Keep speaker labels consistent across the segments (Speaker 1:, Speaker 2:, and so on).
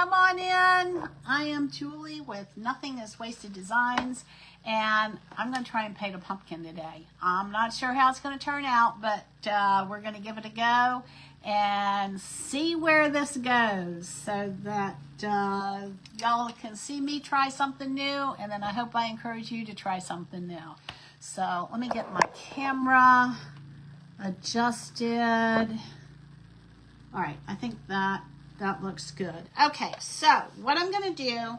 Speaker 1: come on in. I am Julie with Nothing is Wasted Designs, and I'm going to try and paint a pumpkin today. I'm not sure how it's going to turn out, but we're going to give it a go and see where this goes so that y'all can see me try something new, and then I hope I encourage you to try something new. So let me get my camera adjusted. All right, I think that looks good. Okay, so what I'm going to do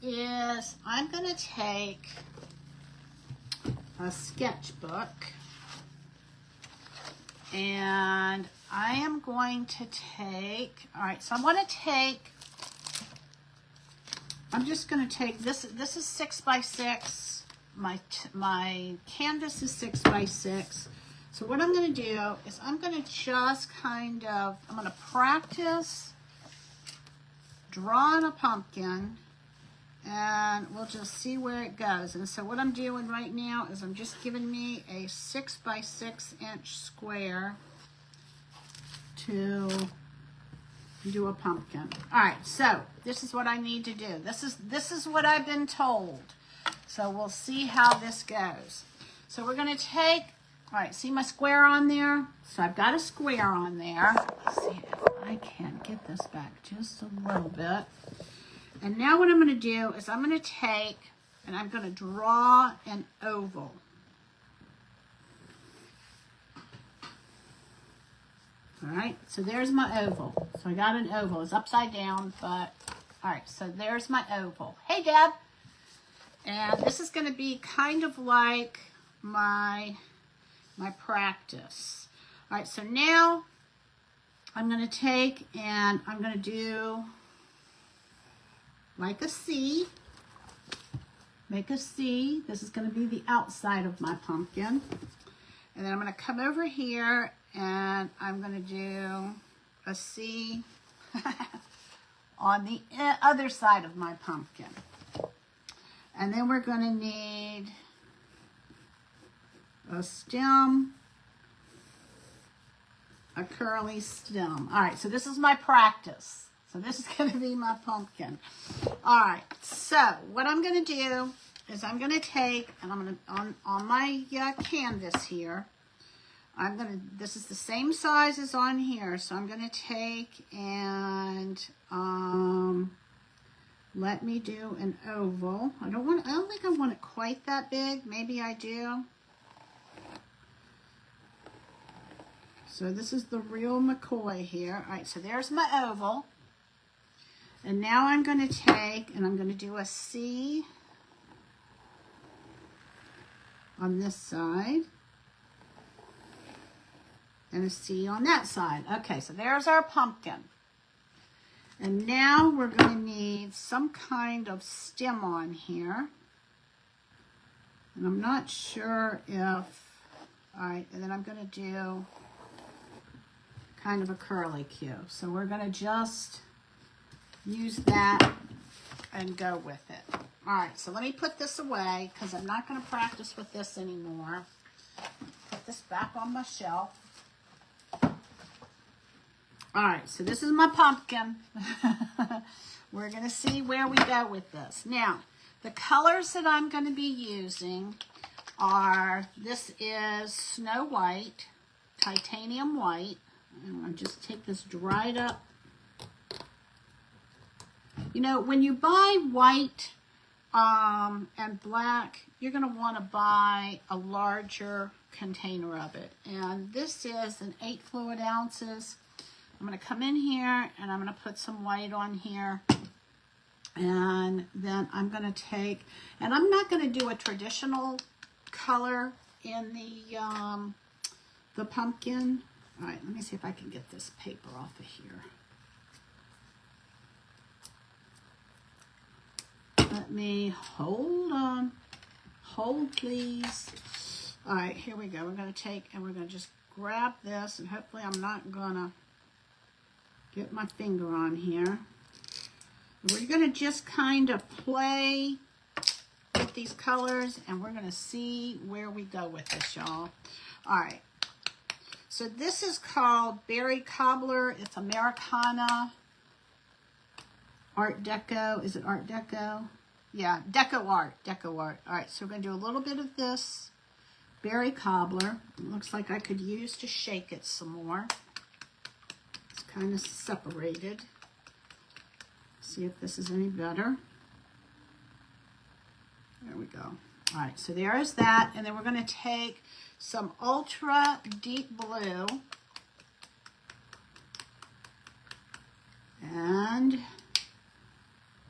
Speaker 1: is I'm going to take a sketchbook and I am going to take, all right, so I'm just going to take this is 6 by 6. My canvas is 6 by 6. So what I'm going to do is I'm going to just I'm going to practice drawing a pumpkin, and we'll just see where it goes. And so what I'm doing right now is I'm just giving me a 6 by 6 inch square to do a pumpkin. All right, so this is what I need to do. This is what I've been told. So we'll see how this goes. So we're going to take, all right, see my square on there? So I've got a square on there. Let's see if I can get this back just a little bit. And now what I'm going to do is I'm going to take and I'm going to draw an oval. All right, so there's my oval. So I got an oval. It's upside down, but all right, so there's my oval. Hey, Deb. And this is going to be kind of like my practice. All right, so now I'm going to take and I'm going to do like a C. Make a C. This is going to be the outside of my pumpkin. And then I'm going to come over here and I'm going to do a C on the other side of my pumpkin. And then we're going to need a stem, a curly stem. All right, so this is my practice. So this is going to be my pumpkin. All right, so what I'm going to do is I'm going to take, and I'm going to, on my canvas here, this is the same size as on here, so I'm going to take and let me do an oval. I don't think I want it quite that big. Maybe I do. So this is the real McCoy here. All right, so there's my oval. And now I'm going to take and I'm going to do a C on this side and a C on that side. Okay, so there's our pumpkin. And now we're going to need some kind of stem on here. And I'm not sure if, all right, and then I'm going to do kind of a curly Q. So we're going to just use that and go with it. All right, so let me put this away because I'm not going to practice with this anymore. Put this back on my shelf. All right, so this is my pumpkin. We're going to see where we go with this. Now, the colors that I'm going to be using are, this is Snow White, Titanium White. And I'll just take this dried up. You know, when you buy white and black, you're going to want to buy a larger container of it. And this is an 8 fluid ounces. I'm going to come in here and I'm going to put some white on here. And then I'm going to take, and I'm not going to do a traditional color in the pumpkin. All right, let me see if I can get this paper off of here. Let me, hold on. Hold, please. All right, here we go. We're going to take, and we're going to just grab this, and hopefully I'm not going to get my finger on here. We're going to just kind of play with these colors, and we're going to see where we go with this, y'all. All right. So this is called Berry Cobbler. It's Americana. Art Deco. Is it Art Deco? Yeah, Deco Art. Deco Art. All right, so we're going to do a little bit of this berry cobbler. It looks like I could use to shake it some more. It's kind of separated. See if this is any better. There we go. All right, so there is that. And then we're going to take some Ultra Deep Blue. And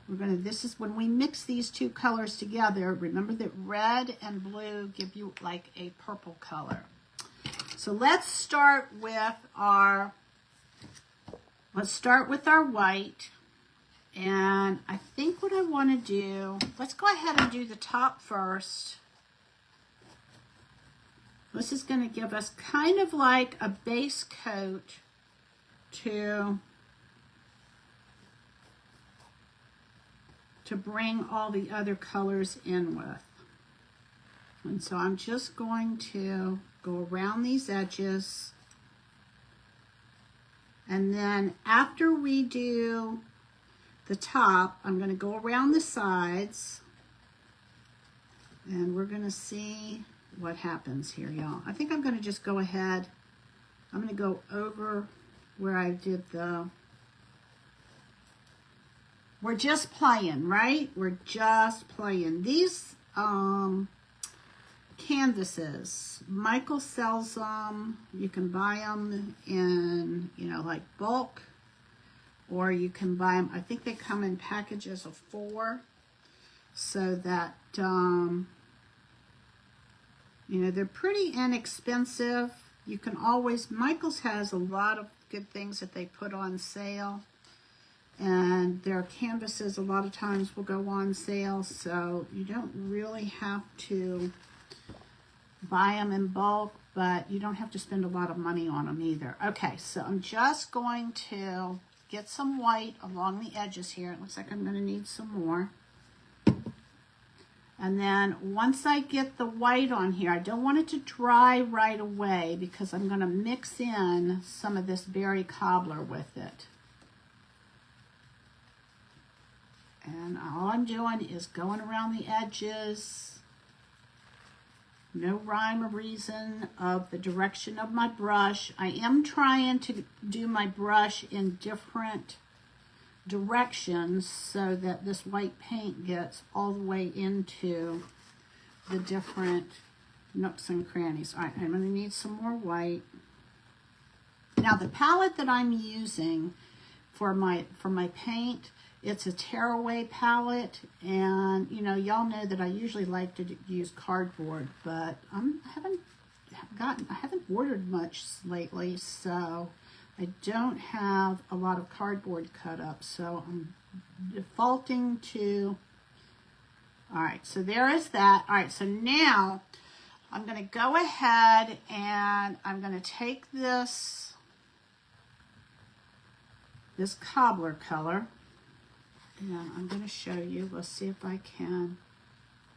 Speaker 1: we're going to, this is when we mix these two colors together. Remember that red and blue give you like a purple color. So let's start with our white. And I think what I want to do, let's go ahead and do the top first. This is going to give us kind of like a base coat to bring all the other colors in with. And so I'm just going to go around these edges. And then after we do the top, I'm going to go around the sides. And we're going to see what happens here, y'all. I think I'm going to just go ahead. I'm going to go over where I did the... We're just playing, right? We're just playing. These canvases, Michael sells them. You can buy them in, you know, like bulk, or you can buy them. I think they come in packages of 4, so that, you know, they're pretty inexpensive. You can always, Michael's has a lot of good things that they put on sale. And their canvases a lot of times will go on sale, so you don't really have to buy them in bulk, but you don't have to spend a lot of money on them either. Okay, so I'm just going to get some white along the edges here. It looks like I'm going to need some more. And then once I get the white on here, I don't want it to dry right away because I'm going to mix in some of this berry cobbler with it. And all I'm doing is going around the edges. No rhyme or reason of the direction of my brush. I am trying to do my brush in different directions so that this white paint gets all the way into the different nooks and crannies. All right, I'm going to need some more white. Now the palette that I'm using for my paint, it's a tearaway palette, and you know, y'all know that I usually like to use cardboard, but I haven't ordered much lately, so I don't have a lot of cardboard cut up, so I'm defaulting to. All right, so there is that. All right, so now I'm going to go ahead and I'm going to take this cobbler color. And I'm going to show you. Let's see if I can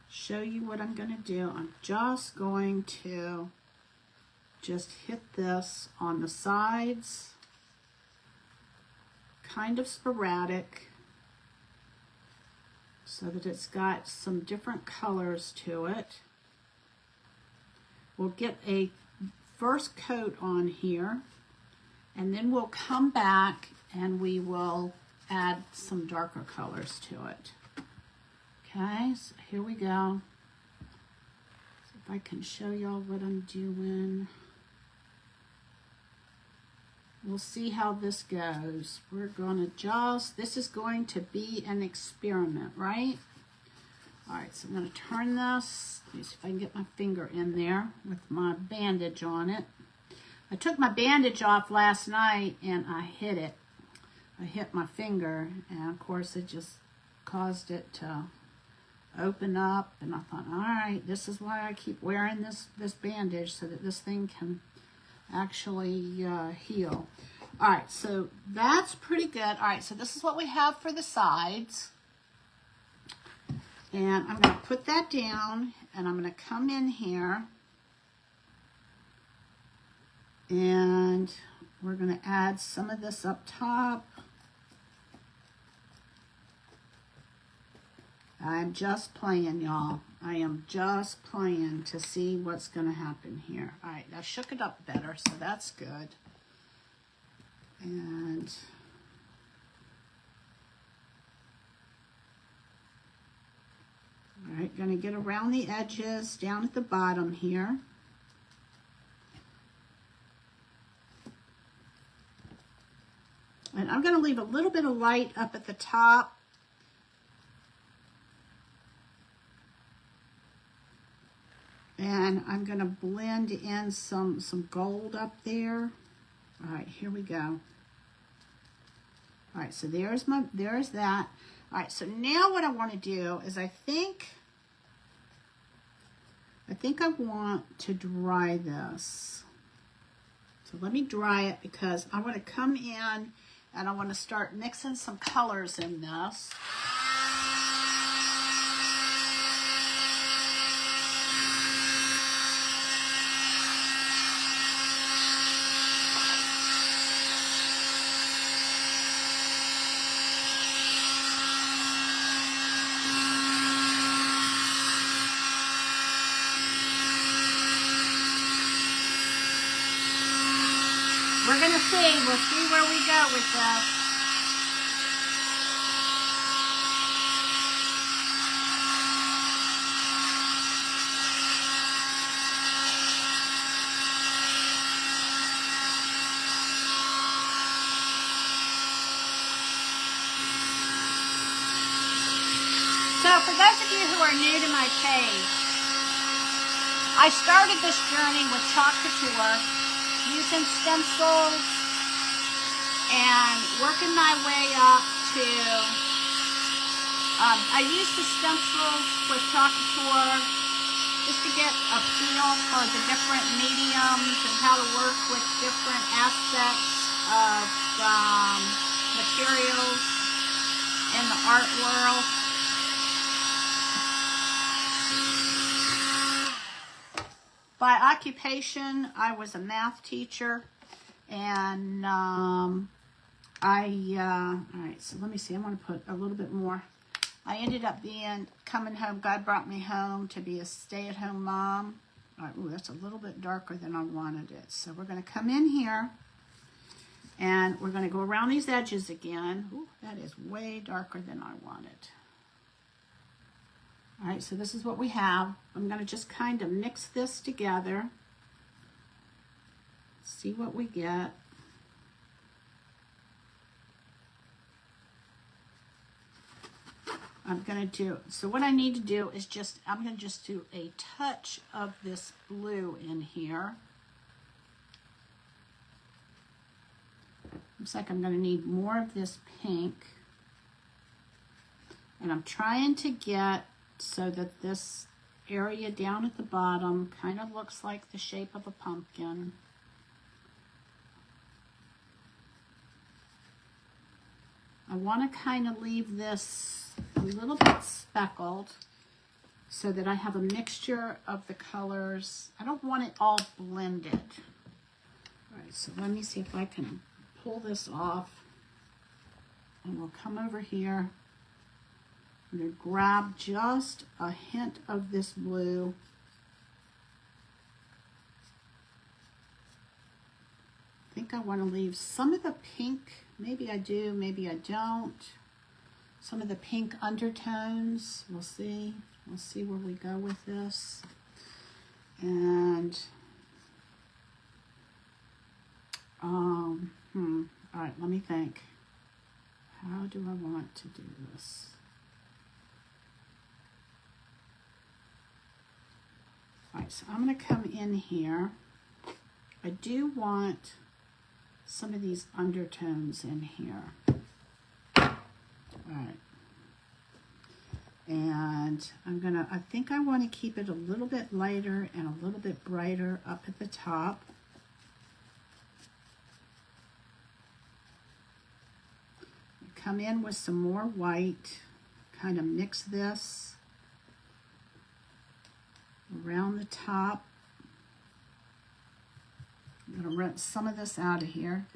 Speaker 1: show you what I'm going to do. I'm just going to just hit this on the sides, kind of sporadic, so that it's got some different colors to it. We'll get a first coat on here, and then we'll come back and we will add some darker colors to it. Okay, so here we go. See if I can show y'all what I'm doing. We'll see how this goes. We're going to this is going to be an experiment, right? All right, so I'm going to turn this. Let me see if I can get my finger in there with my bandage on it. I took my bandage off last night and I hit it. I hit my finger, and of course it just caused it to open up, and I thought, all right, this is why I keep wearing this bandage, so that this thing can actually heal. All right, so that's pretty good. All right, so this is what we have for the sides, and I'm going to put that down, and I'm going to come in here, and we're going to add some of this up top. I'm just playing, y'all. I am just playing to see what's going to happen here. All right, I shook it up better, so that's good. And all right, going to get around the edges down at the bottom here. And I'm going to leave a little bit of light up at the top. And I'm going to blend in some gold up there. All right, here we go. All right, so there's that. All right, so now what I want to do is I think I want to dry this. So let me dry it because I want to come in and I want to start mixing some colors in this. We're going to see. We'll see where we go with this. So for those of you who are new to my page, I started this journey with Chalk Couture, using stencils and working my way up to, I used the stencils with Chalk Couture just to get a feel for the different mediums and how to work with different aspects of materials in the art world. By occupation, I was a math teacher, and all right, so let me see, I'm going to put a little bit more. I ended up coming home, God brought me home to be a stay-at-home mom. All right, ooh, that's a little bit darker than I wanted it. So we're going to come in here, and we're going to go around these edges again. Ooh, that is way darker than I wanted. All right, so this is what we have. I'm going to just kind of mix this together. See what we get. I'm going to do, so what I need to do is I'm going to just do a touch of this blue in here. Looks like I'm going to need more of this pink. And I'm trying to get so that this area down at the bottom kind of looks like the shape of a pumpkin. I want to kind of leave this a little bit speckled so that I have a mixture of the colors. I don't want it all blended. All right, so let me see if I can pull this off. And we'll come over here. I'm going to grab just a hint of this blue. I think I want to leave some of the pink. Maybe I do, maybe I don't. Some of the pink undertones. We'll see. We'll see where we go with this. And, all right, let me think. How do I want to do this? All right, so I'm going to come in here. I do want some of these undertones in here. All right. And I think I want to keep it a little bit lighter and a little bit brighter up at the top. Come in with some more white, kind of mix this around the top. I'm going to rinse some of this out of here.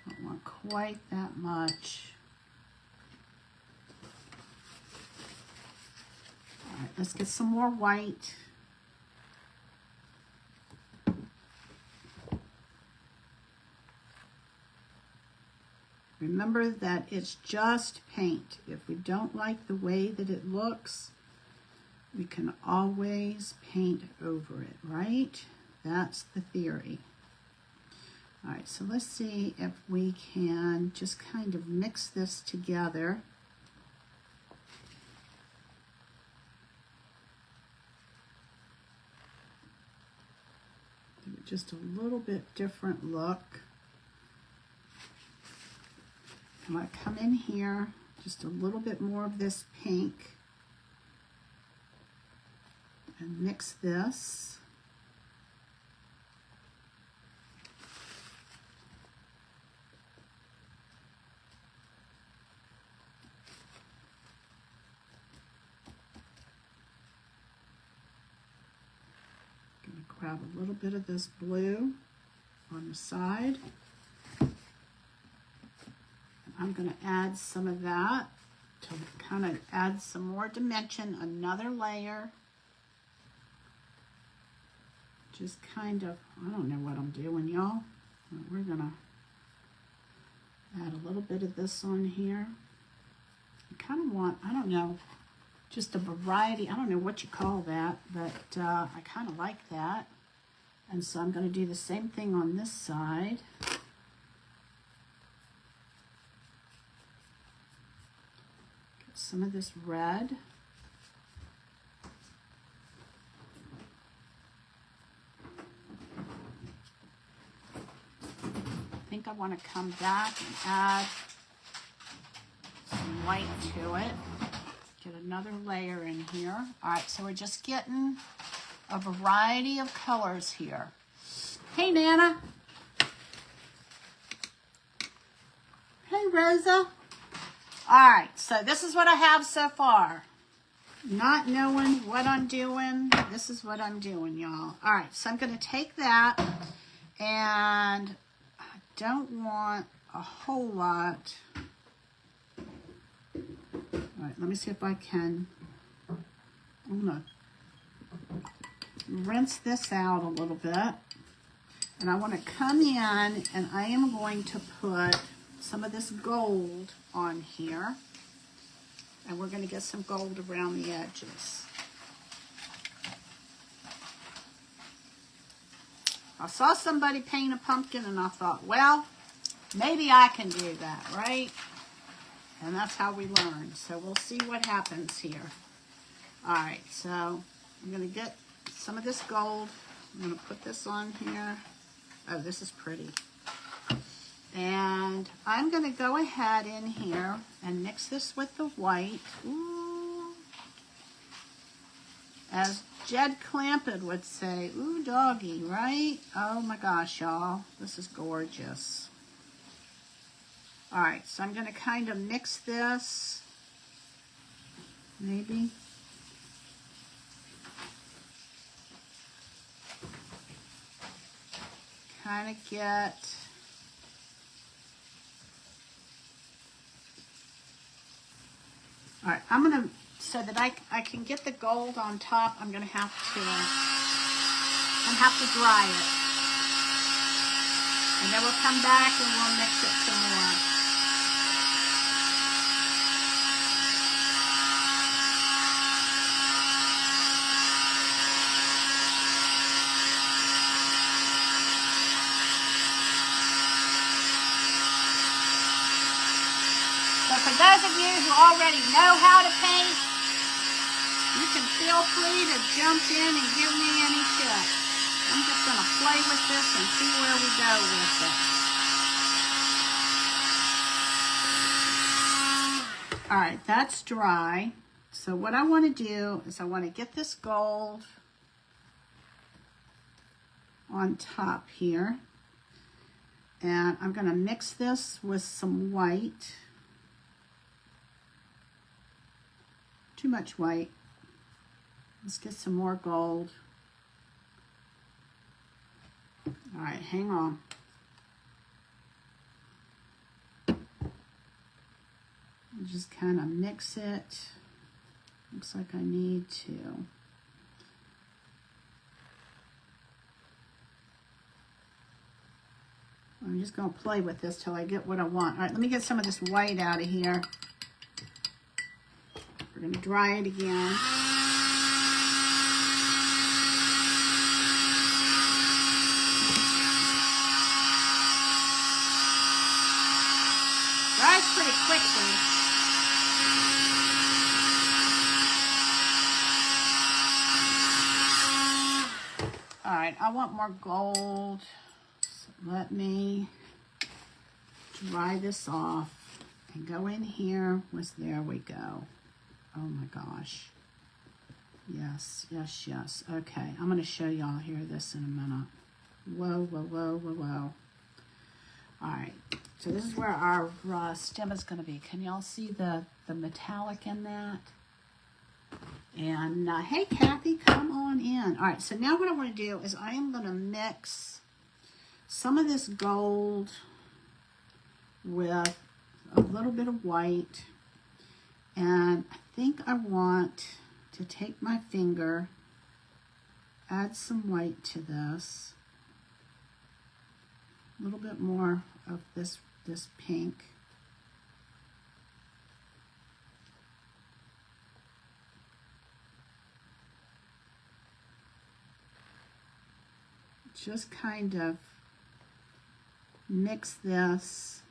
Speaker 1: I don't want quite that much. let's get some more white. Remember that it's just paint. If we don't like the way that it looks, we can always paint over it, right? That's the theory. All right, so let's see if we can just kind of mix this together. Give it just a little bit different look. I'm going to come in here, just a little bit more of this pink, and mix this. I'm going to grab a little bit of this blue on the side. I'm going to add some of that to kind of add some more dimension, another layer. Just kind of, I don't know what I'm doing, y'all. We're going to add a little bit of this on here. I kind of want, I don't know, just a variety. I don't know what you call that, but I kind of like that. And so I'm going to do the same thing on this side. Some of this red. I think I want to come back and add some white to it. Get another layer in here. All right, so we're just getting a variety of colors here. Hey, Nana. Hey, Rosa. All right, so this is what I have so far. Not knowing what I'm doing, this is what I'm doing, y'all. All right, so I'm going to take that, and I don't want a whole lot. All right, let me see if I can. I'm going to rinse this out a little bit, and I want to come in, and I am going to put some of this gold on here, and we're going to get some gold around the edges. I saw somebody paint a pumpkin and I thought, well, maybe I can do that, right? And that's how we learn. So we'll see what happens here. All right, so I'm going to get some of this gold. I'm going to put this on here. Oh, this is pretty. And I'm going to go ahead in here and mix this with the white. Ooh. As Jed Clampett would say, ooh, doggy, right? Oh my gosh, y'all. This is gorgeous. All right, so I'm going to kind of mix this. Maybe. Kind of get... All right, I'm going to, so that I can get the gold on top, I'm going to have to dry it. And then we'll come back and we'll mix it some more. So for those of you who already know how to paint, you can feel free to jump in and give me any tips. I'm just going to play with this and see where we go with it. All right, that's dry. So what I want to do is I want to get this gold on top here. And I'm going to mix this with some white. Too much white. Let's get some more gold. All right, hang on. Just kind of mix it. Looks like I need to. I'm just going to play with this till I get what I want. All right, let me get some of this white out of here. We're going to dry it again. Dries pretty quickly. All right, I want more gold. Let me dry this off and go in here. There we go. Oh my gosh. Yes, yes, yes. Okay, I'm going to show y'all here this in a minute. Whoa, whoa, whoa, whoa, whoa. All right, so this is where our stem is going to be. Can y'all see the metallic in that? And hey, Kathy, come on in. All right, so now what I want to do is I am going to mix some of this gold with a little bit of white. And I think I want to take my finger, add some white to this. A little bit more of this pink. Just kind of mix this,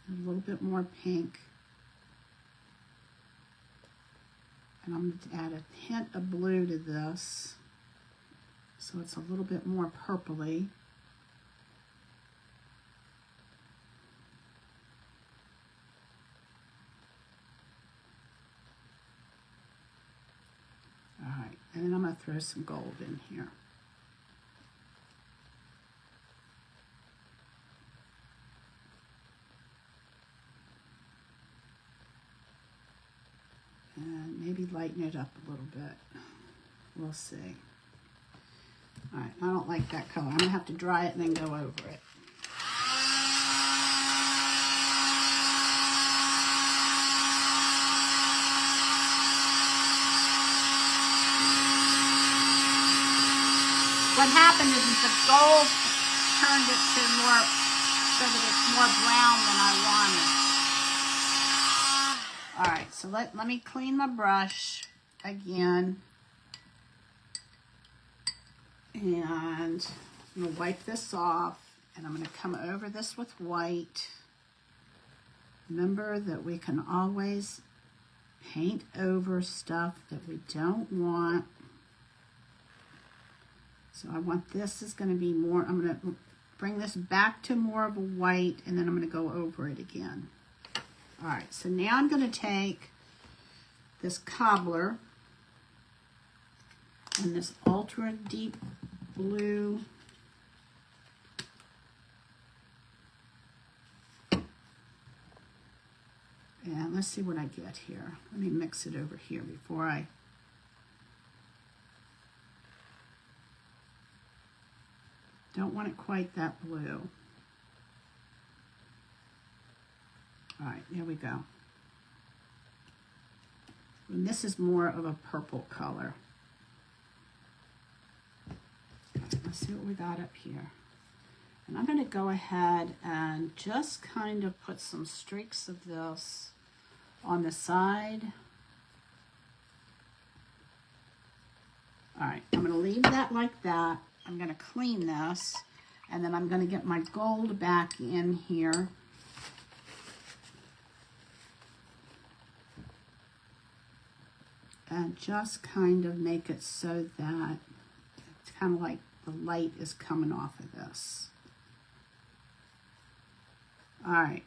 Speaker 1: a little bit more pink. And I'm going to add a hint of blue to this, so it's a little bit more purpley. All right, and then I'm going to throw some gold in here. And maybe lighten it up a little bit. We'll see. All right, I don't like that color. I'm going to have to dry it and then go over it. What happened is the gold turned it to more, so that it's more brown than I wanted. All right, so let me clean my brush again. And I'm going to wipe this off, and I'm going to come over this with white. Remember that we can always paint over stuff that we don't want. So I want this is going to be more, I'm going to bring this back to more of a white, and then I'm going to go over it again. All right, so now I'm going to take this cobbler and this ultra deep blue. And let's see what I get here. Let me mix it over here before I... Don't want it quite that blue. All right, there we go. And this is more of a purple color. Let's see what we got up here. And I'm going to go ahead and just kind of put some streaks of this on the side. All right, I'm going to leave that like that. I'm going to clean this, and then I'm going to get my gold back in here. And just kind of make it so that it's kind of like the light is coming off of this. All right.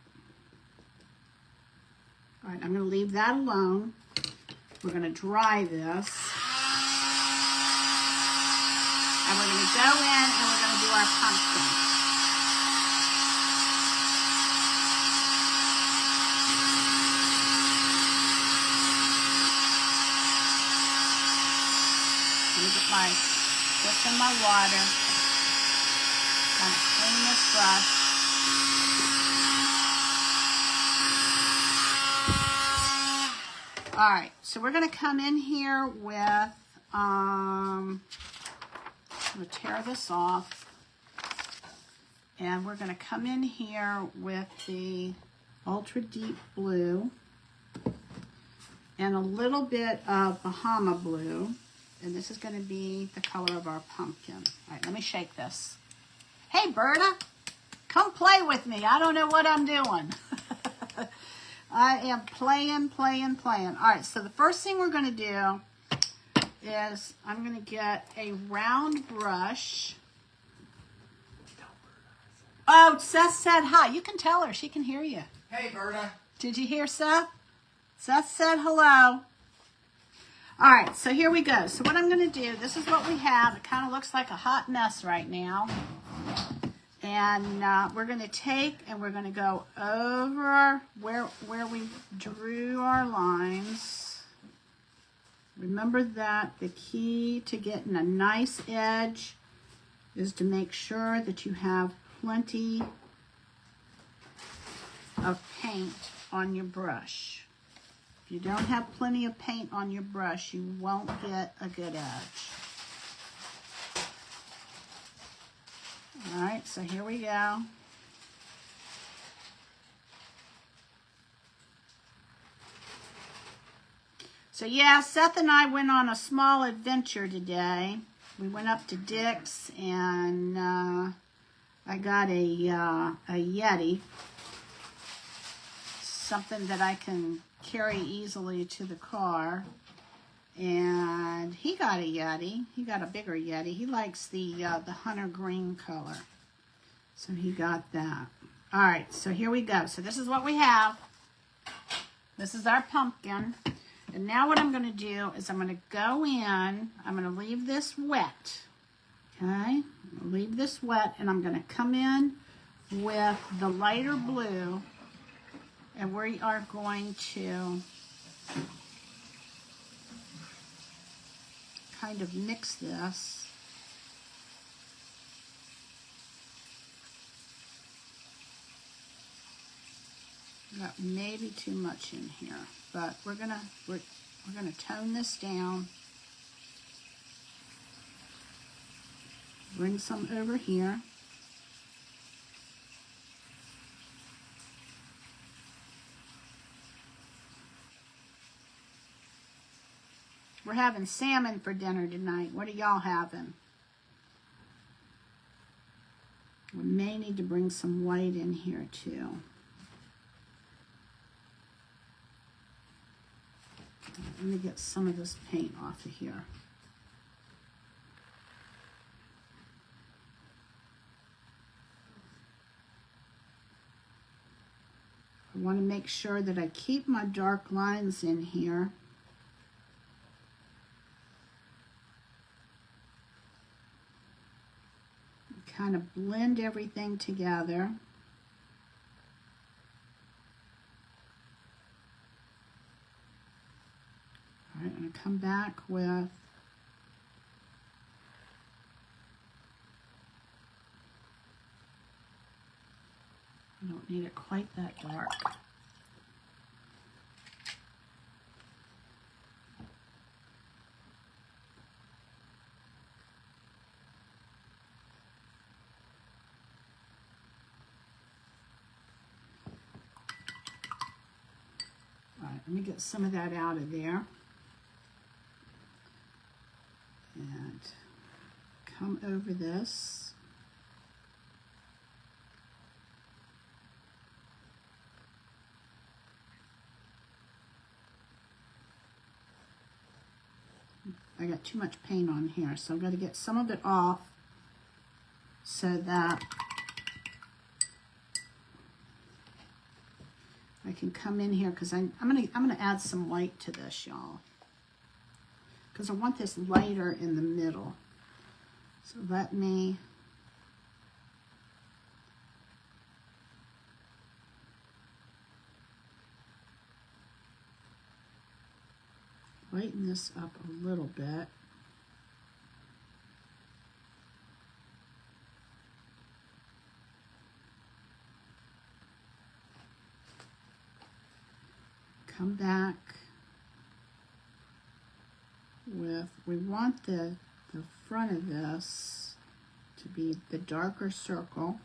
Speaker 1: All right, I'm going to leave that alone. We're going to dry this. And we're going to go in and we're going to do our pumpkin. Let me get this in my water. Kind of clean this brush. All right, so we're going to come in here with, I'm going to tear this off. And we're going to come in here with the Ultra Deep Blue and a little bit of Bahama Blue. And this is going to be the color of our pumpkin. All right, let me shake this. Hey, Berta, come play with me. I don't know what I'm doing. I am playing. All right, so the first thing we're going to do is I'm going to get a round brush. Oh, Seth said hi. You can tell her. She can hear you.
Speaker 2: Hey, Berta.
Speaker 1: Did you hear Seth? Seth said hello. All right, so here we go. So what I'm going to do, this is what we have. It kind of looks like a hot mess right now. And we're going to take and we're going to go over where we drew our lines. Remember that the key to getting a nice edge is to make sure that you have plenty of paint on your brush. If you don't have plenty of paint on your brush, you won't get a good edge. All right, so here we go. So yeah, Seth and I went on a small adventure today. We went up to Dick's and I got a Yeti, something that I can carry easily to the car. And he got a Yeti. He got a bigger Yeti. He likes the hunter green color, so he got that. All right, so here we go. So this is what we have. This is our pumpkin. And now what I'm going to do is I'm going to go in. I'm going to leave this wet. Okay, I'm going to leave this wet, and I'm going to come in with the lighter blue, and we are going to kind of mix this. Got maybe too much in here, but we're gonna tone this down. Bring some over here. We're having salmon for dinner tonight. What are y'all having? We may need to bring some white in here too. Let me get some of this paint off of here. I want to make sure that I keep my dark lines in here. Kind of blend everything together. All right, I'm going to come back with I don't need it quite that dark. All right, let me get some of that out of there. And come over this. I got too much paint on here, so I'm going to get some of it off so that I can come in here, because I'm gonna add some white to this, y'all, because I want this lighter in the middle. So let me lighten this up a little bit. Come back with, we want the front of this to be the darker circle.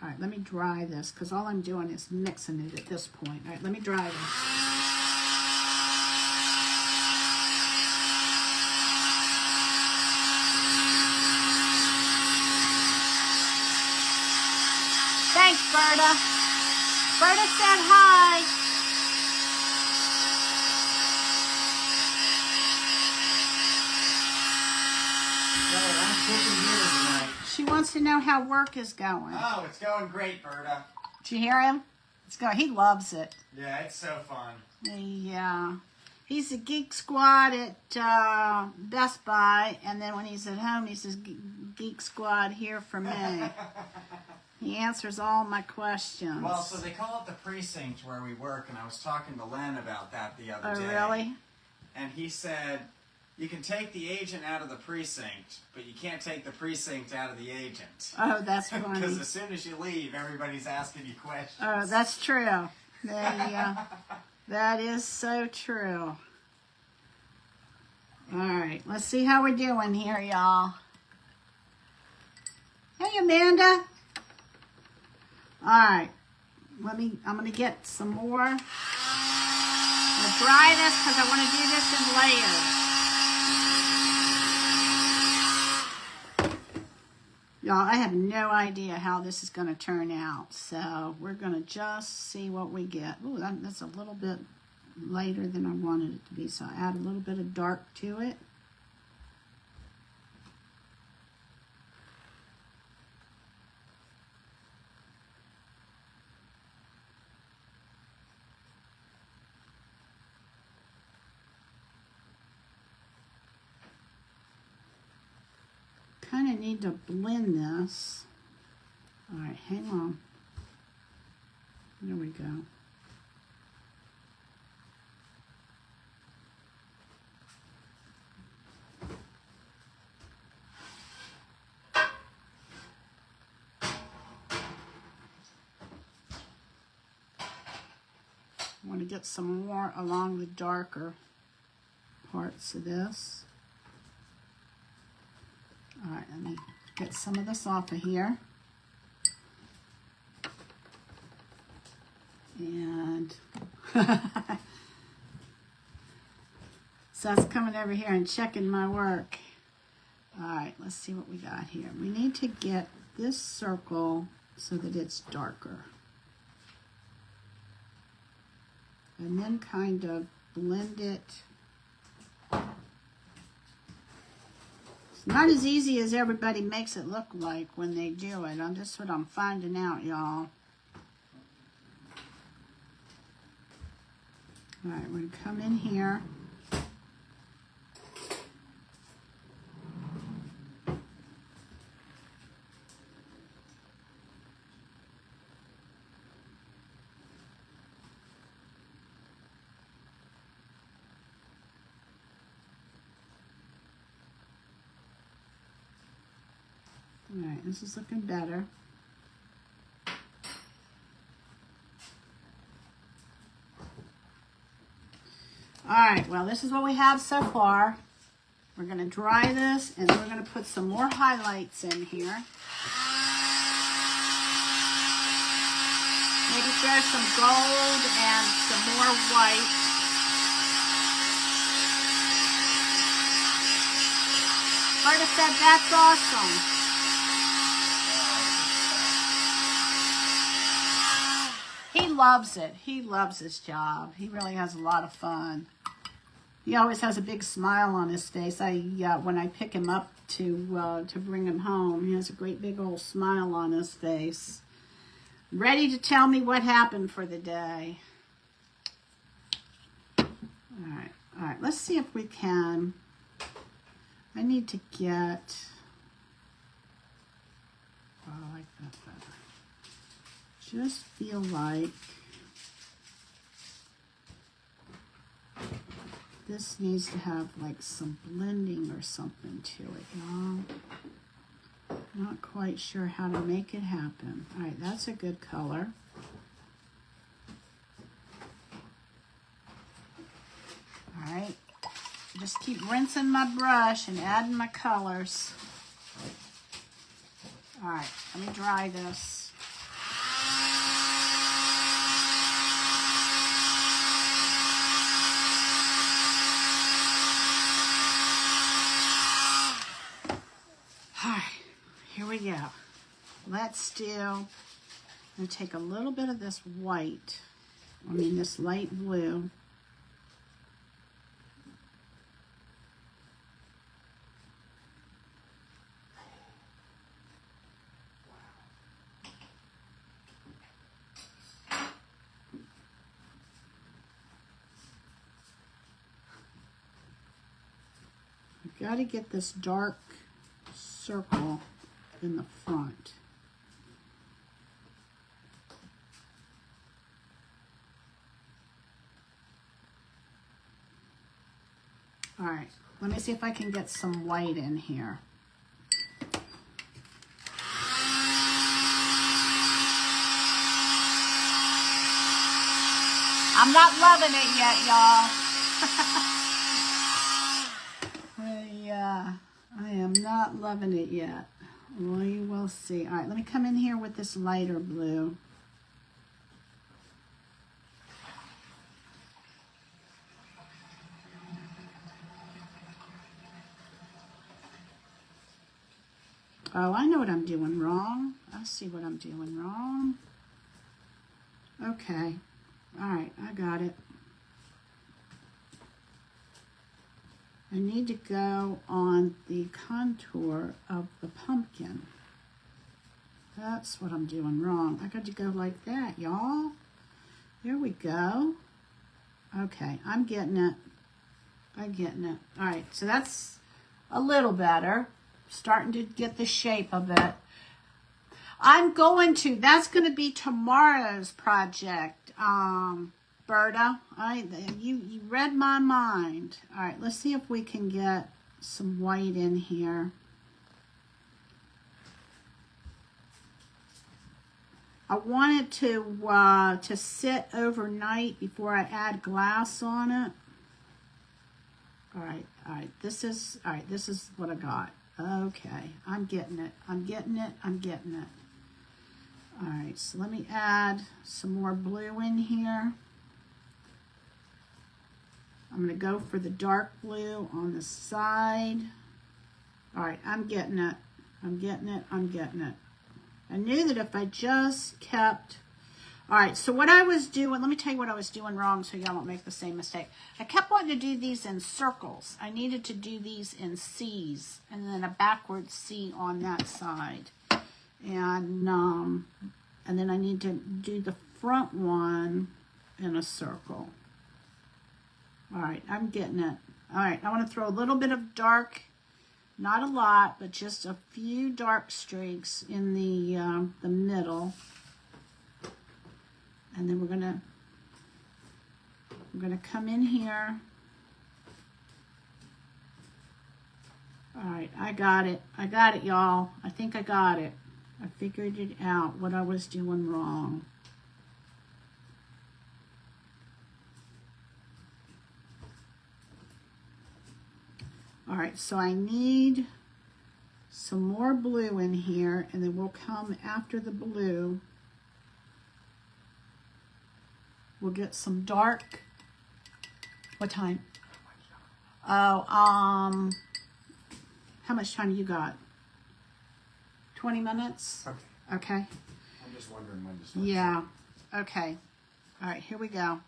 Speaker 1: All right, let me dry this because all I'm doing is mixing it at this point. All right, let me dry this. Thanks, Berta. Berta said hi. She wants to know how work is going.
Speaker 2: Oh, it's going great, Berta.
Speaker 1: Did you hear him? It's going. He loves it.
Speaker 2: Yeah, it's so fun.
Speaker 1: Yeah. He's a Geek Squad at Best Buy, and then when he's at home, he says, Geek Squad here for me. He answers all my questions.
Speaker 2: Well, so they call it the precinct where we work, and I was talking to Len about that the other day.
Speaker 1: Oh, really?
Speaker 2: And he said, you can take the agent out of the precinct, but you can't take the precinct out of the agent.
Speaker 1: Oh, that's funny.
Speaker 2: Because as soon as you leave, everybody's asking you questions.
Speaker 1: Oh, that's true. That is so true. All right, let's see how we're doing here, y'all. Hey, Amanda. All right, I'm going to get some more. I'm going to dry this because I want to do this in layers. Y'all, I have no idea how this is going to turn out, so we're going to just see what we get. Ooh, that's a little bit lighter than I wanted it to be, so I add a little bit of dark to it. Kind of need to blend this. All right, hang on. There we go. I want to get some more along the darker parts of this. All right, let me get some of this off of here. And so it's coming over here and checking my work. All right, let's see what we got here. We need to get this circle so that it's darker. And then kind of blend it. It's not as easy as everybody makes it look like when they do it. That's what I'm finding out, y'all. All right, we're going to come in here. All right, this is looking better. All right, well, this is what we have so far. We're going to dry this, and then we're going to put some more highlights in here. Maybe throw some gold and some more white. Berta said, that's awesome. He loves it. He loves his job. He really has a lot of fun. He always has a big smile on his face. When I pick him up to bring him home, he has a great big old smile on his face, ready to tell me what happened for the day. All right. Let's see if we can. I need to get. Oh, I like that better. Just feel like this needs to have like some blending or something to it, y'all. Not quite sure how to make it happen. All right, that's a good color. All right, just keep rinsing my brush and adding my colors. All right, let me dry this. All right, here we go. Let's do, I'm going to take a little bit of this white, this light blue. I've got to get this dark circle in the front. All right, let me see if I can get some white in here. I'm not loving it yet, y'all. Yeah, I am not loving it yet. Well, you will see. All right, let me come in here with this lighter blue. Oh, I know what I'm doing wrong. I see what I'm doing wrong. Okay. All right, I got it. I need to go on the contour of the pumpkin. That's what I'm doing wrong. I got to go like that, y'all. There we go. Okay, I'm getting it. I'm getting it. All right, so that's a little better. Starting to get the shape of it. That's going to be tomorrow's project, Berta. You read my mind. All right, let's see if we can get some white in here. I want it to sit overnight before I add glass on it. All right. This is what I got. Okay, I'm getting it. I'm getting it. All right, so let me add some more blue in here. I'm going to go for the dark blue on the side. All right, I'm getting it. I knew that if I just kept... All right, so what I was doing, let me tell you what I was doing wrong so y'all don't make the same mistake. I kept wanting to do these in circles. I needed to do these in C's and then a backward C on that side. And then I need to do the front one in a circle. All right, I'm getting it. All right, I want to throw a little bit of dark, not a lot, but just a few dark streaks in the middle. And then we're gonna come in here. All right, I got it, y'all. I think I got it. I figured it out, what I was doing wrong. All right, so I need some more blue in here, and then we'll come after the blue. We'll get some dark. What time? Oh, how much time you got? 20 minutes? Okay.
Speaker 2: I'm just wondering when to start.
Speaker 1: Yeah. Okay. All right, here we go.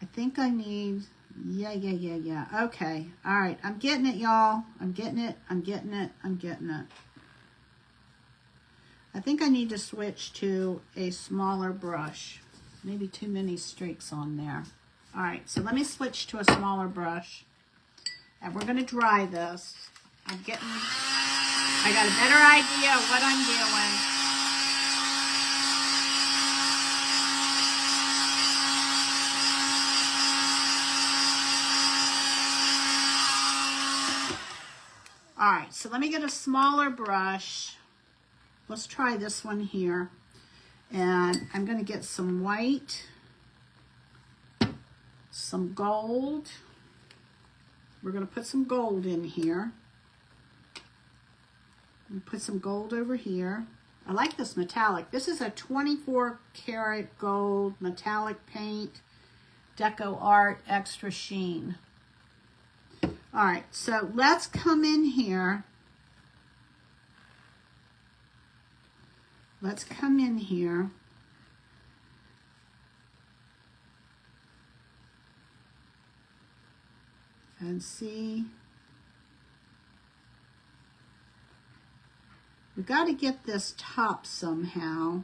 Speaker 1: I think I need, yeah. Okay. All right, I'm getting it, y'all. I'm getting it. I think I need to switch to a smaller brush. Maybe too many streaks on there. All right, so let me switch to a smaller brush. And we're going to dry this. I got a better idea of what I'm doing. All right, so let me get a smaller brush. Let's try this one here. And I'm going to get some white, some gold. We're going to put some gold in here. And put some gold over here. I like this metallic. This is a 24 karat gold metallic paint, Deco Art Extra Sheen. All right, so let's come in here. Let's come in here. And see. We got to get this top somehow.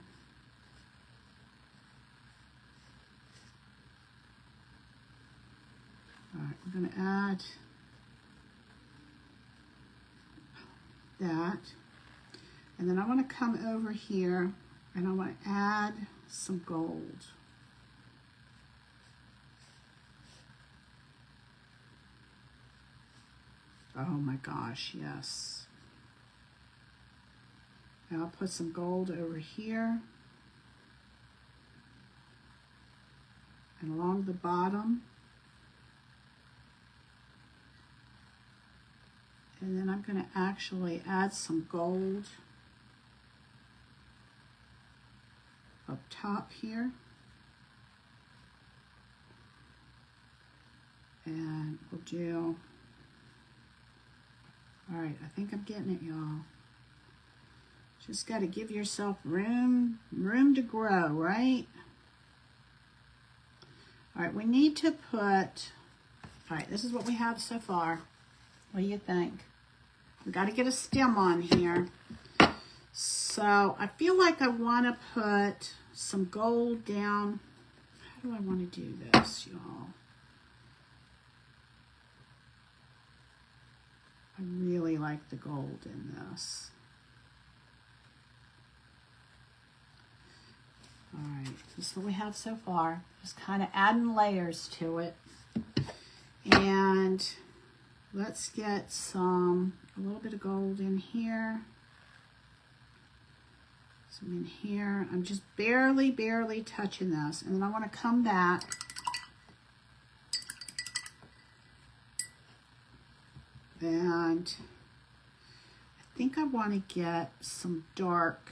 Speaker 1: All right, we're going to add that. And then I want to come over here and I want to add some gold. Oh my gosh, yes. And I'll put some gold over here and along the bottom. And then I'm going to actually add some gold up top here. And we'll do, all right, I think I'm getting it, y'all. Just got to give yourself room to grow, right? All right, we need to put, all right, this is what we have so far. What do you think? We got to get a stem on here. So I feel like I want to put some gold down. How do I want to do this, y'all? I really like the gold in this. All right, this is what we have so far. Just kind of adding layers to it. And let's get a little bit of gold in here. Some in here. I'm just barely touching this. And then I want to come back. And I think I want to get some dark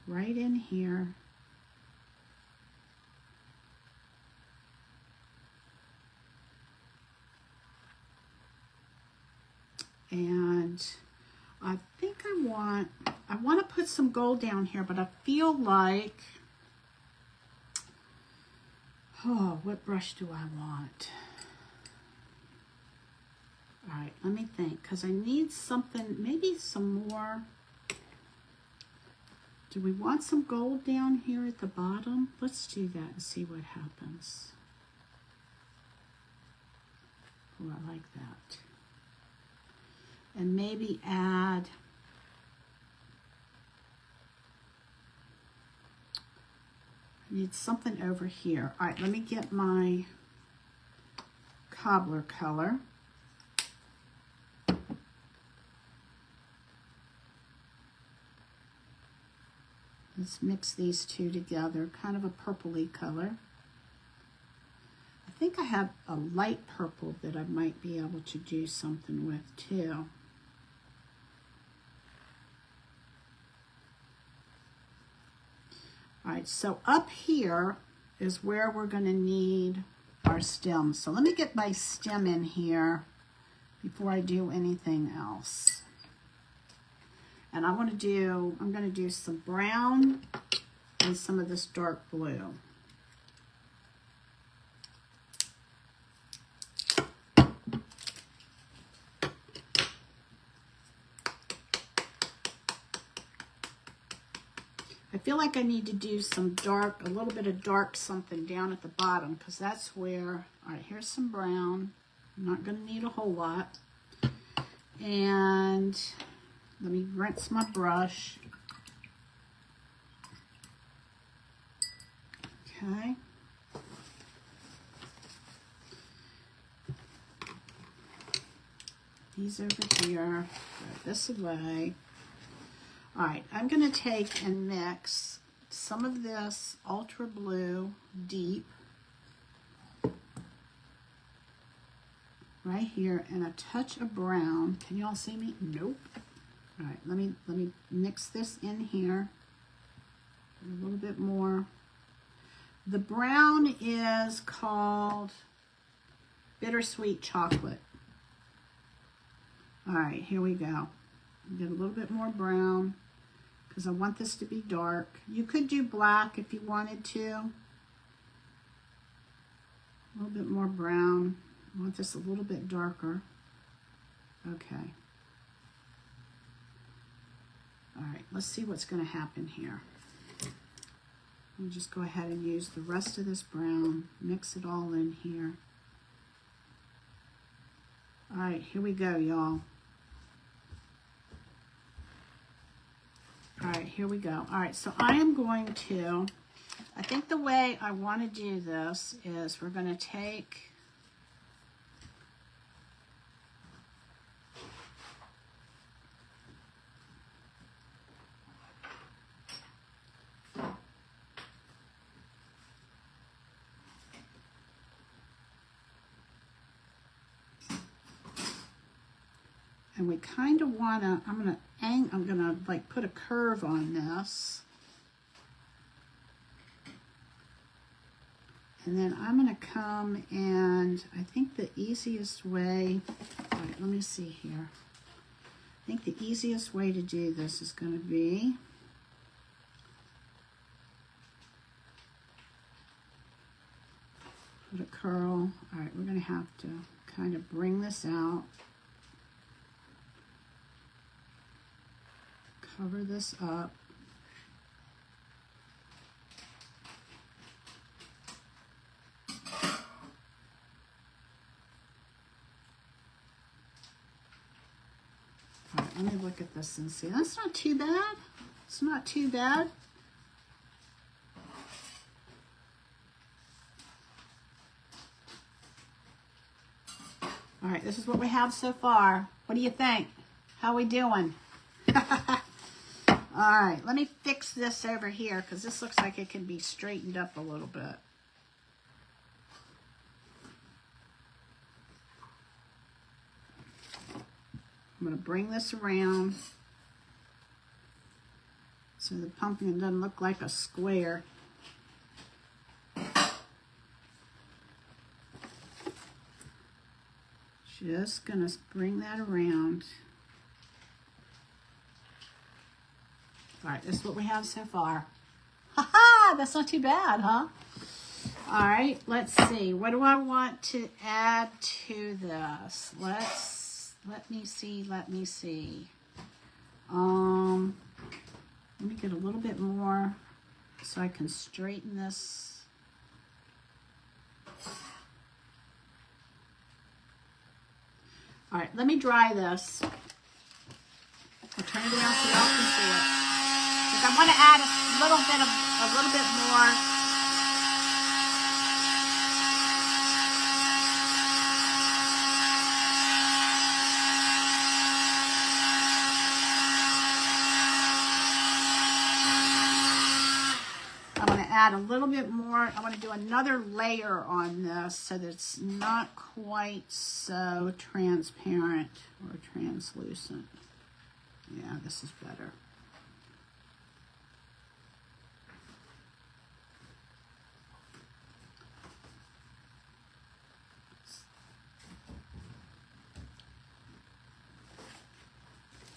Speaker 1: right in here. And I think I want to put some gold down here, but I feel like, oh, what brush do I want? All right, let me think, because I need something, maybe some more. Do we want some gold down here at the bottom? Let's do that and see what happens. Oh, I like that. And maybe add I need something over here. All right, let me get my cobbler color. Let's mix these two together, kind of a purpley color. I think I have a light purple that I might be able to do something with too. All right, so up here is where we're going to need our stem. So let me get my stem in here before I do anything else. And I'm going to do some brown and some of this dark blue. I feel like I need to do some dark, a little bit of dark something down at the bottom, because that's where, all right, here's some brown. I'm not going to need a whole lot. And let me rinse my brush. Okay. these over here. Throw this away. All right, I'm going to take and mix some of this Ultra Blue Deep right here and a touch of brown. Can you all see me? Nope. All right, let me mix this in here. A little bit more. The brown is called Bittersweet Chocolate. All right, here we go. Get a little bit more brown because I want this to be dark. You could do black if you wanted to. A little bit more brown. I want this a little bit darker. Okay. All right, let's see what's going to happen here. I'll just go ahead and use the rest of this brown, mix it all in here. All right, here we go, y'all. All right, here we go. All right, so I am going to, I think the way I want to do this is we're going to take and we kind of want to, I'm going to like put a curve on this. And then I'm going to come and I think the easiest way, all right, let me see here. I think the easiest way to do this is going to be put a curl. All right, we're going to have to kind of bring this out. Cover this up. All right, let me look at this and see. That's not too bad. It's not too bad. All right, this is what we have so far. What do you think? How we doing? All right, let me fix this over here because this looks like it can be straightened up a little bit. I'm going to bring this around so the pumpkin doesn't look like a square. Just going to bring that around. All right, this is what we have so far. Ha-ha! That's not too bad, huh? All right, let's see. What do I want to add to this? Let me see. Let me get a little bit more so I can straighten this. All right, let me dry this. I'll turn it around so y'all can see it. I want to add a little bit more. I want to add a little bit more. I want to do another layer on this so that it's not quite so transparent or translucent. Yeah, this is better.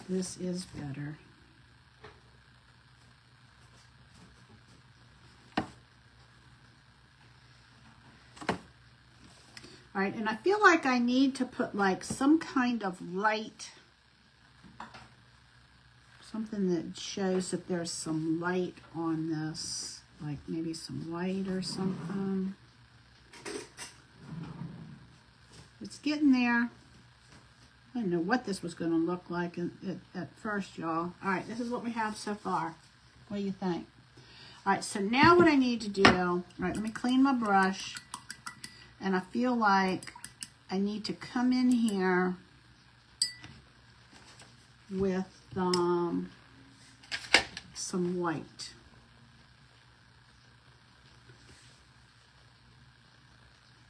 Speaker 1: This is better. All right, and I feel like I need to put like some kind of light, something that shows that there's some light on this, like maybe some white or something. It's getting there. I didn't know what this was going to look like at first, y'all. All right, this is what we have so far. What do you think? All right, so now what I need to do, all right, let me clean my brush. And I feel like I need to come in here with some white.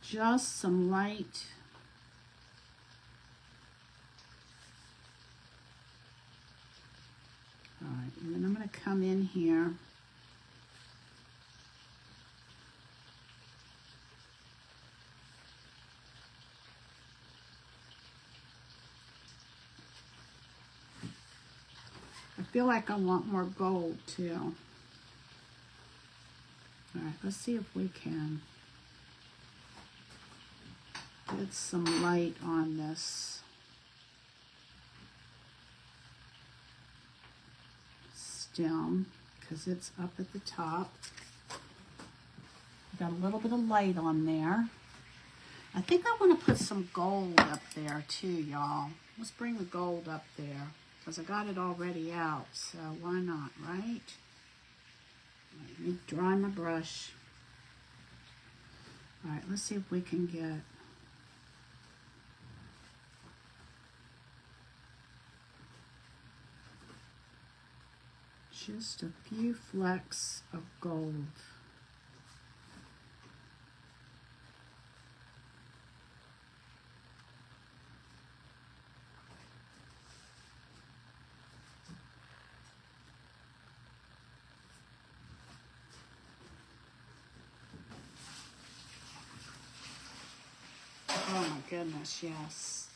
Speaker 1: Just some light all right, and then I'm going to come in here I feel like I want more gold too. All right, let's see if we can get some light on this stem because it's up at the top. Got a little bit of light on there. I think I want to put some gold up there too, y'all. Let's bring the gold up there because I got it already out, so why not, right? Let me dry my brush. All right, let's see if we can get just a few flecks of gold. Oh my goodness, yes.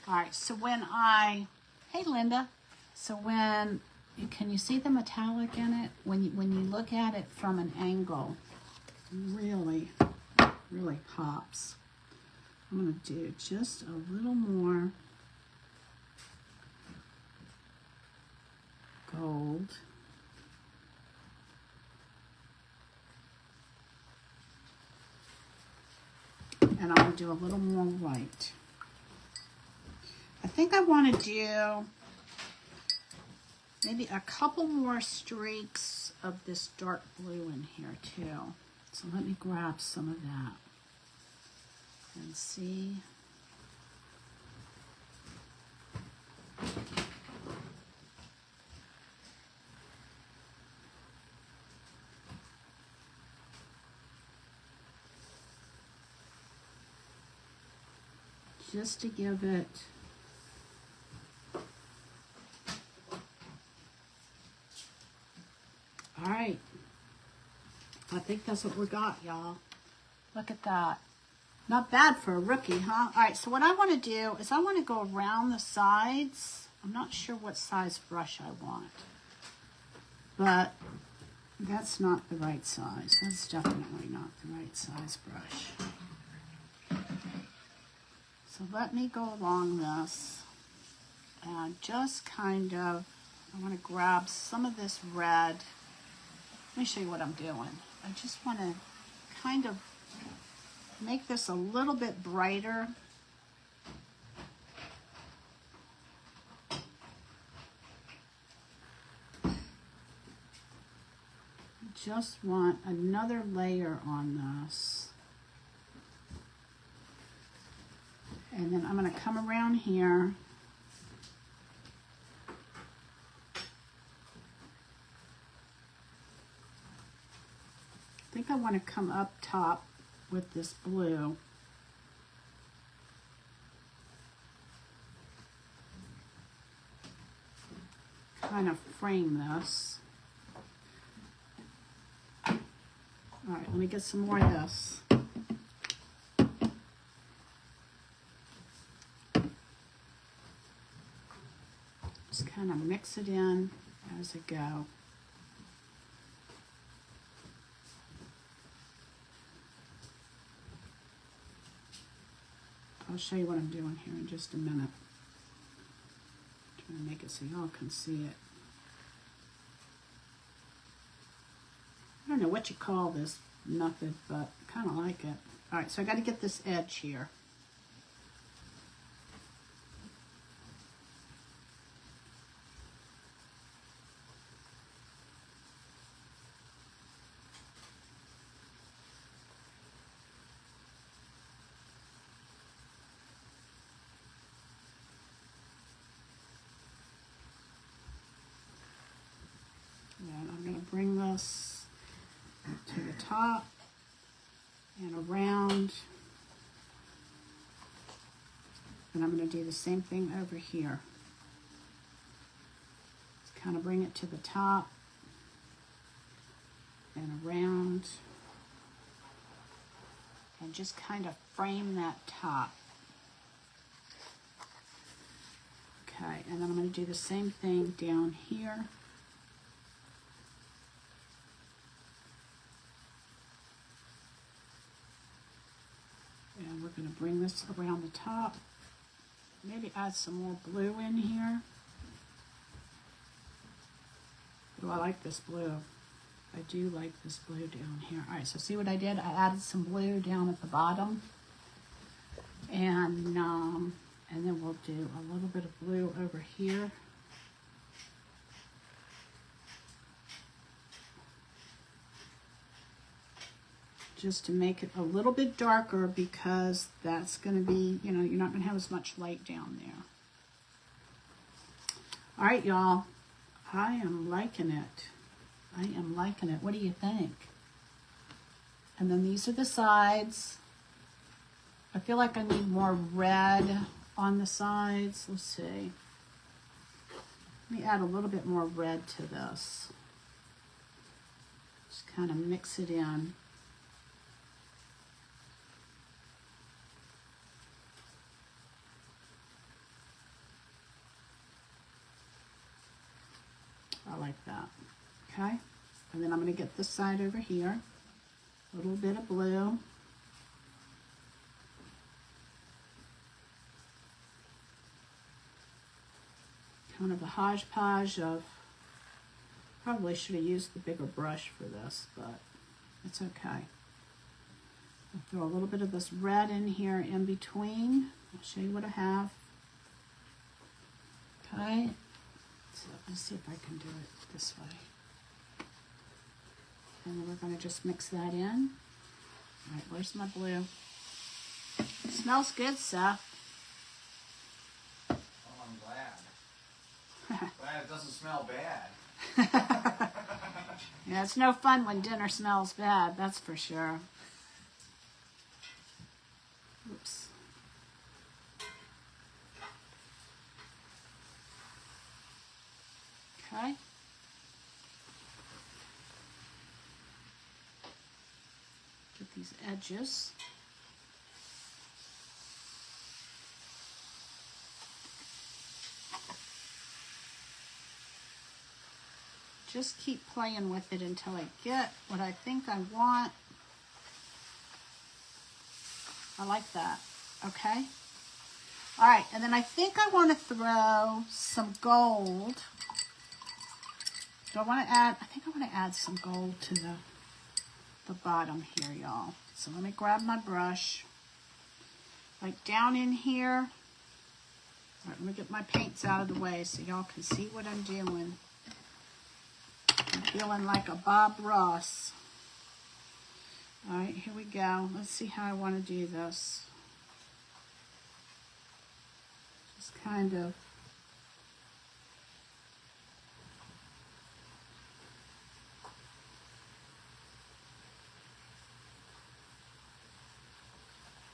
Speaker 1: All right, so hey Linda, so can you see the metallic in it? When you look at it from an angle, really, really pops. I'm gonna do just a little more gold. And I'm gonna do a little more white. I think I want to do maybe a couple more streaks of this dark blue in here too. So let me grab some of that and see. Just to give it all right. I think that's what we got, y'all. Look at that. Not bad for a rookie, huh? All right, so what I want to do is I want to go around the sides. I'm not sure what size brush I want, but that's not the right size. That's definitely not the right size brush. So let me go along this and just kind of, I want to grab some of this red. Let me show you what I'm doing. I just want to kind of make this a little bit brighter. Just want another layer on this. And then I'm going to come around here. I think I want to come up top with this blue. Kind of frame this. All right, let me get some more of this. Just kind of mix it in as I go. I'll show you what I'm doing here in just a minute. Trying to make it so y'all can see it. I don't know what you call this method, but I kind of like it. All right, so I got to get this edge here. this to the top and around. And I'm going to do the same thing over here. Just kind of bring it to the top and around. And just kind of frame that top. Okay, and then I'm going to do the same thing down here. And we're going to bring this around the top. Maybe add some more blue in here. Oh, I like this blue. I do like this blue down here. All right, so see what I did? I added some blue down at the bottom. And then we'll do a little bit of blue over here. Just to make it a little bit darker, because that's going to be, you know, you're not going to have as much light down there. All right, y'all. I am liking it. I am liking it. What do you think? And then these are the sides. I feel like I need more red on the sides. Let's see. Let me add a little bit more red to this. Just kind of mix it in. I like that. Okay. And then I'm going to get this side over here. A little bit of blue. Kind of a hodgepodge of, probably should have used the bigger brush for this, but it's okay. I'll throw a little bit of this red in here in between. I'll show you what I have. Okay. So let's see if I can do it this way. And then we're going to just mix that in. All right, where's my blue? It smells good, Seth.
Speaker 2: Oh, I'm glad. Glad it doesn't smell bad.
Speaker 1: Yeah, it's no fun when dinner smells bad, that's for sure. Oops. Okay. Get these edges. Just keep playing with it until I get what I think I want. I like that. Okay. All right, and then I think I want to throw some gold. Do I want to add? I think I want to add some gold to the bottom here, y'all. So let me grab my brush. Like down in here. All right, let me get my paints out of the way so y'all can see what I'm doing. I'm feeling like a Bob Ross. All right, here we go. Let's see how I want to do this. Just kind of.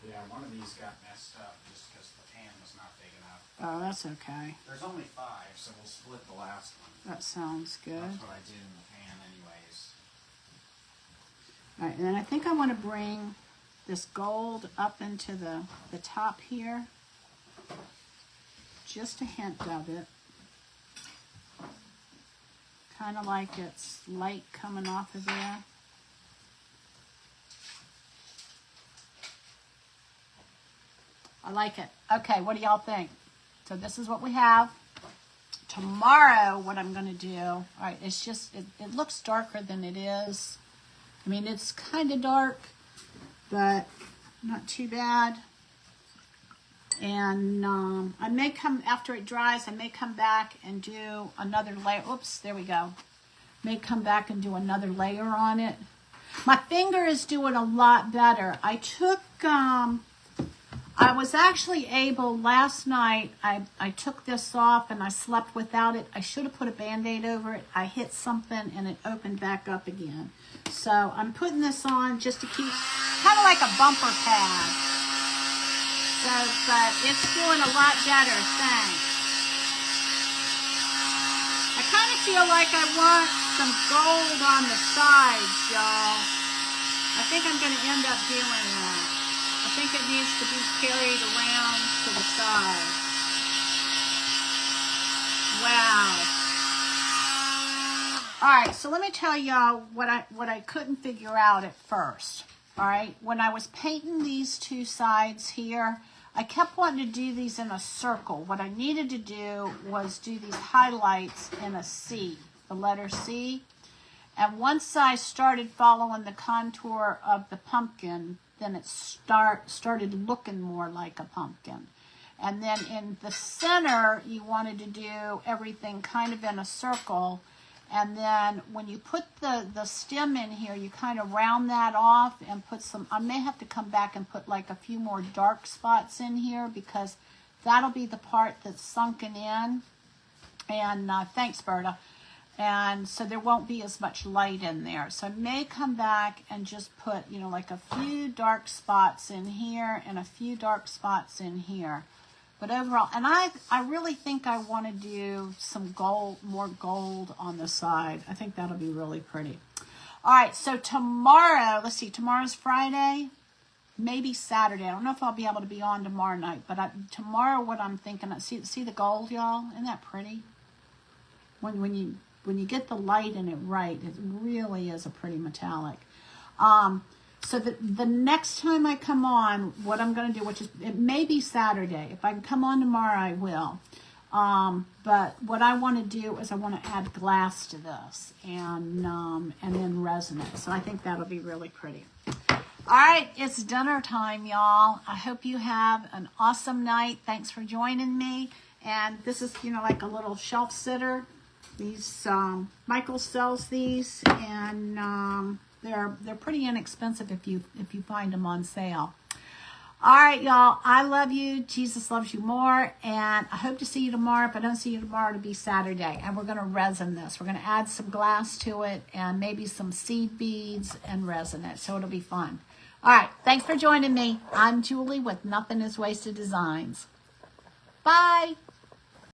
Speaker 2: Yeah, one of these got messed up just because the pan was not big enough.
Speaker 1: Oh, that's okay.
Speaker 2: There's only 5, so we'll split the last one.
Speaker 1: That sounds good.
Speaker 2: That's what I did in the pan anyways.
Speaker 1: All right, and then I think I want to bring this gold up into the top here. Just a hint of it. Kind of like it's light coming off of there. I like it. Okay, what do y'all think? So this is what we have. Tomorrow, what I'm going to do, all right, it's just, it looks darker than it is. I mean, it's kind of dark, but not too bad. And I may come, after it dries, I may come back and do another layer. Oops, there we go. May come back and do another layer on it. My finger is doing a lot better. I I was actually able, last night, I took this off and I slept without it. I should have put a Band-Aid over it. I hit something and it opened back up again. So I'm putting this on just to keep, kind of like a bumper pad. So, but it's doing a lot better, thanks. I kind of feel like I want some gold on the sides, y'all. I think I'm going to end up doing that. I think it needs to be carried around to the side. Wow. All right, so let me tell y'all what I couldn't figure out at first. All right, when I was painting these two sides here, I kept wanting to do these in a circle. What I needed to do was do these highlights in a C, the letter C. And once I started following the contour of the pumpkin, then it started looking more like a pumpkin. And then in the center, you wanted to do everything kind of in a circle. And then when you put the stem in here, you kind of round that off and put some, I may have to come back and put like a few more dark spots in here because that'll be the part that's sunken in. And thanks, Berta. And so there won't be as much light in there. So I may come back and just put, you know, like a few dark spots in here and a few dark spots in here. But overall, and I really think I want to do some gold, more gold on the side. I think that'll be really pretty. All right, so tomorrow, let's see, tomorrow's Friday, maybe Saturday. I don't know if I'll be able to be on tomorrow night, but tomorrow what I'm thinking, see the gold, y'all? Isn't that pretty? When you get the light in it right, it really is a pretty metallic. So the next time I come on, what I'm going to do, which is, it may be Saturday. If I can come on tomorrow, I will. But what I want to do is I want to add glass to this and then resin it. So I think that'll be really pretty. All right, it's dinner time, y'all. I hope you have an awesome night. Thanks for joining me. And this is, you know, like a little shelf sitter. These, Michael sells these, and they're pretty inexpensive if you find them on sale. All right, y'all. I love you. Jesus loves you more. And I hope to see you tomorrow. If I don't see you tomorrow, it'll be Saturday. And we're going to resin this. We're going to add some glass to it and maybe some seed beads and resin it. So it'll be fun. All right. Thanks for joining me. I'm Julie with Nothing is Wasted Designs. Bye.